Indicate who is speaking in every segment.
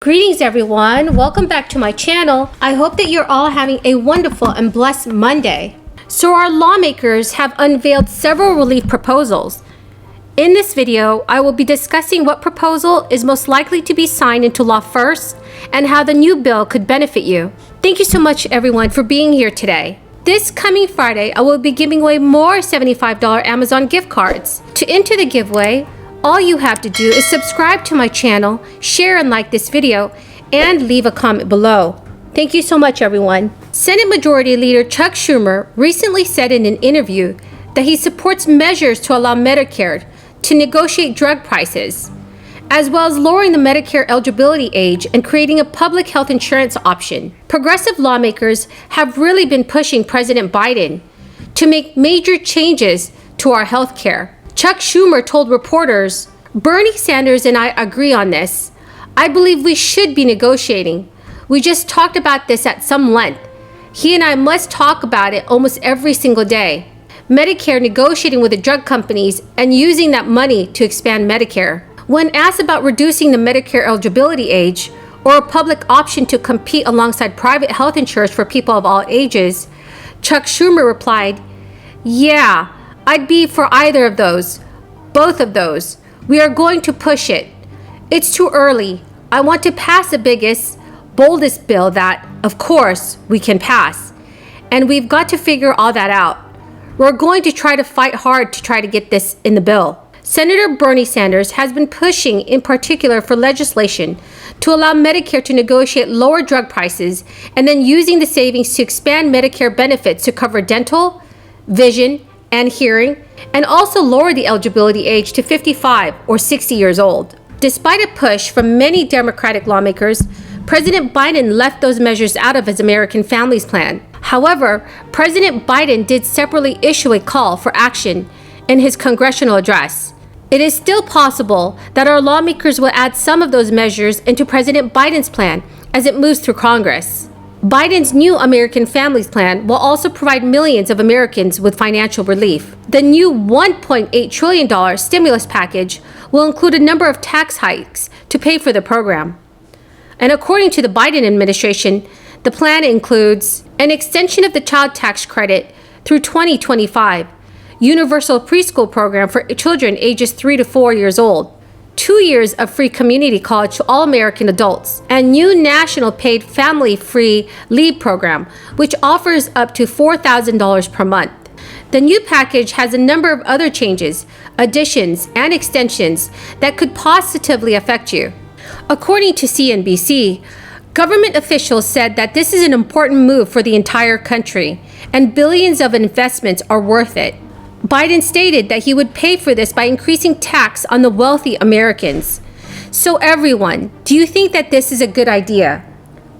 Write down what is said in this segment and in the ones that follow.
Speaker 1: Greetings everyone, welcome back to my channel. I hope that you're all having a wonderful and blessed Monday. So our lawmakers have unveiled several relief proposals. In this video, I will be discussing what proposal is most likely to be signed into law first and how the new bill could benefit you. Thank you so much everyone for being here today. This coming Friday, I will be giving away more $75 Amazon gift cards. To enter the giveaway, all you have to do is subscribe to my channel, share and like this video, and leave a comment below. Thank you so much, everyone. Senate Majority Leader Chuck Schumer recently said in an interview that he supports measures to allow Medicare to negotiate drug prices, as well as lowering the Medicare eligibility age and creating a public health insurance option. Progressive lawmakers have really been pushing President Biden to make major changes to our health care. Chuck Schumer told reporters, "Bernie Sanders and I agree on this. I believe we should be negotiating. We just talked about this at some length. He and I must talk about it almost every single day. Medicare negotiating with the drug companies and using that money to expand Medicare." When asked about reducing the Medicare eligibility age or a public option to compete alongside private health insurance for people of all ages, Chuck Schumer replied, "Yeah, I'd be for either of those, both of those. We are going to push it. It's too early. I want to pass the biggest, boldest bill that, of course, we can pass. And we've got to figure all that out. We're going to try to fight hard to try to get this in the bill." Senator Bernie Sanders has been pushing in particular for legislation to allow Medicare to negotiate lower drug prices and then using the savings to expand Medicare benefits to cover dental, vision, and hearing, and also lower the eligibility age to 55 or 60 years old. Despite a push from many Democratic lawmakers, President Biden left those measures out of his American Families Plan. However, President Biden did separately issue a call for action in his congressional address. It is still possible that our lawmakers will add some of those measures into President Biden's plan as it moves through Congress. Biden's new American Families Plan will also provide millions of Americans with financial relief. The new $1.8 trillion stimulus package will include a number of tax hikes to pay for the program. And according to the Biden administration, the plan includes an extension of the child tax credit through 2025, universal preschool program for children ages 3 to 4 years old, 2 years of free community college to all American adults, and new national paid family-free leave program, which offers up to $4,000 per month. The new package has a number of other changes, additions, and extensions that could positively affect you. According to CNBC, government officials said that this is an important move for the entire country, and billions of investments are worth it. Biden stated that he would pay for this by increasing tax on the wealthy Americans. So everyone, do you think that this is a good idea?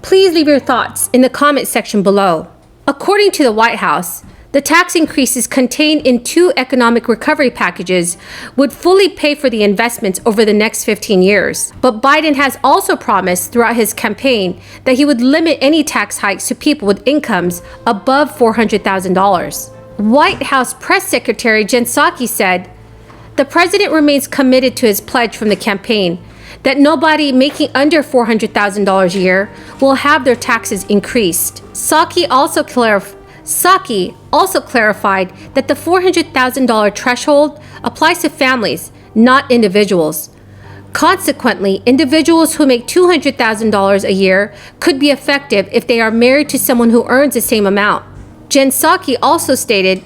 Speaker 1: Please leave your thoughts in the comment section below. According to the White House, the tax increases contained in 2 economic recovery packages would fully pay for the investments over the next 15 years. But Biden has also promised throughout his campaign that he would limit any tax hikes to people with incomes above $400,000. White House Press Secretary Jen Psaki said, "The president remains committed to his pledge from the campaign that nobody making under $400,000 a year will have their taxes increased." Psaki also clarified that the $400,000 threshold applies to families, not individuals. Consequently, individuals who make $200,000 a year could be effective if they are married to someone who earns the same amount. Jen Psaki also stated,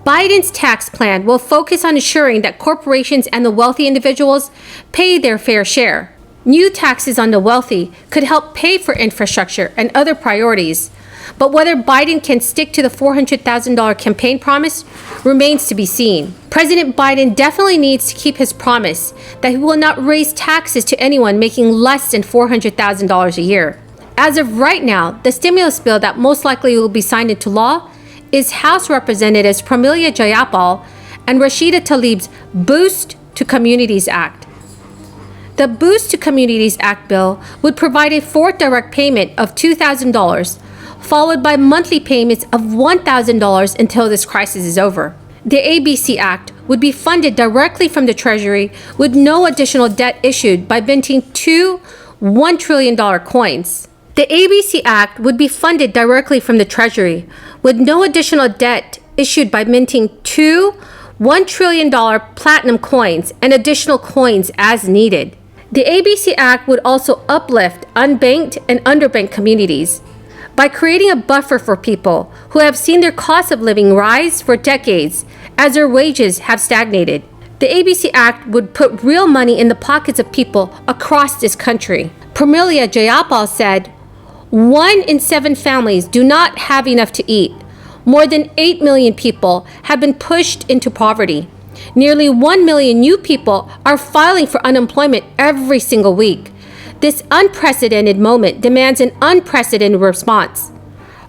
Speaker 1: Biden's tax plan will focus on ensuring that corporations and the wealthy individuals pay their fair share. New taxes on the wealthy could help pay for infrastructure and other priorities, but whether Biden can stick to the $400,000 campaign promise remains to be seen. President Biden definitely needs to keep his promise that he will not raise taxes to anyone making less than $400,000 a year. As of right now, the stimulus bill that most likely will be signed into law is House Representatives Pramila Jayapal and Rashida Tlaib's Boost to Communities Act. The Boost to Communities Act bill would provide a fourth direct payment of $2,000, followed by monthly payments of $1,000 until this crisis is over. The ABC Act would be funded directly from the Treasury with no additional debt issued by minting 2 $1 trillion coins. The ABC Act would be funded directly from the Treasury, with no additional debt issued by minting two $1 trillion platinum coins and additional coins as needed. The ABC Act would also uplift unbanked and underbanked communities by creating a buffer for people who have seen their cost of living rise for decades as their wages have stagnated. The ABC Act would put real money in the pockets of people across this country. Pramila Jayapal said, 1 in 7 families do not have enough to eat. More than 8 million people have been pushed into poverty. Nearly 1 million new people are filing for unemployment every single week. This unprecedented moment demands an unprecedented response.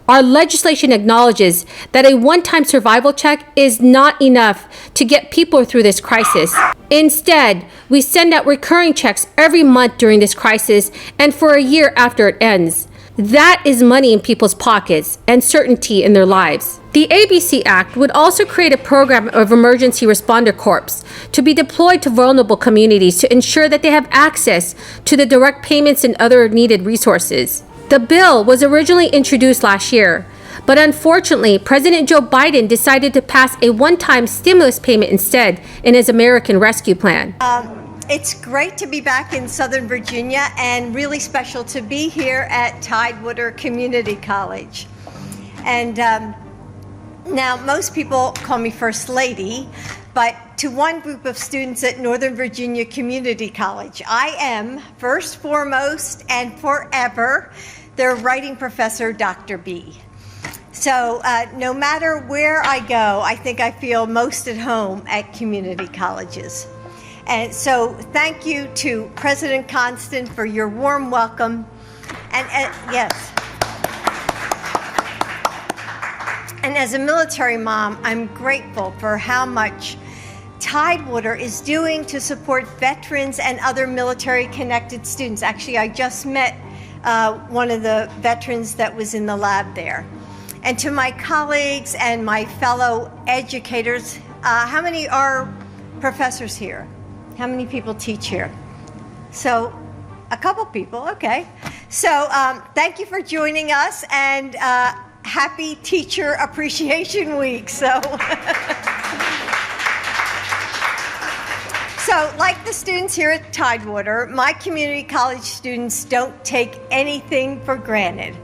Speaker 1: Our legislation acknowledges that a one-time survival check is not enough to get people through this crisis. Instead, we send out recurring checks every month during this crisis and for a year after it ends. That is money in people's pockets and certainty in their lives. The ABC Act would also create a program of emergency responder corps to be deployed to vulnerable communities to ensure that they have access to the direct payments and other needed resources. The bill was originally introduced last year, but unfortunately, President Joe Biden decided to pass a one-time stimulus payment instead in his American Rescue Plan.
Speaker 2: It's great to be back in Southern Virginia and really special to be here at Tidewater Community College. And now most people call me First Lady, but to one group of students at Northern Virginia Community College, I am first, foremost, and forever their writing professor, Dr. B. So no matter where I go, I think I feel most at home at community colleges. And so thank you to President Constant for your warm welcome. And yes. And as a military mom, I'm grateful for how much Tidewater is doing to support veterans and other military-connected students. Actually, I just met one of the veterans that was in the lab there. And to my colleagues and my fellow educators, how many are professors here? How many people teach here? So, a couple people, okay. So, thank you for joining us, and happy Teacher Appreciation Week. So, like the students here at Tidewater, my community college students don't take anything for granted.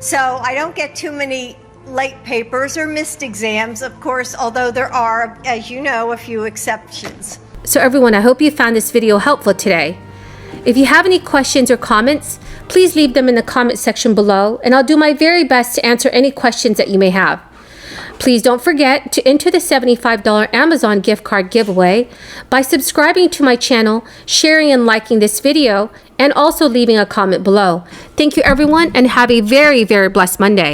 Speaker 2: So, I don't get too many late papers or missed exams, of course, although there are, as you know, a few exceptions.
Speaker 1: So everyone, I hope you found this video helpful today. If you have any questions or comments, please leave them in the comment section below, and I'll do my very best to answer any questions that you may have. Please don't forget to enter the $75 Amazon gift card giveaway by subscribing to my channel, sharing and liking this video, and also leaving a comment below. Thank you everyone, and have a very, very blessed Monday.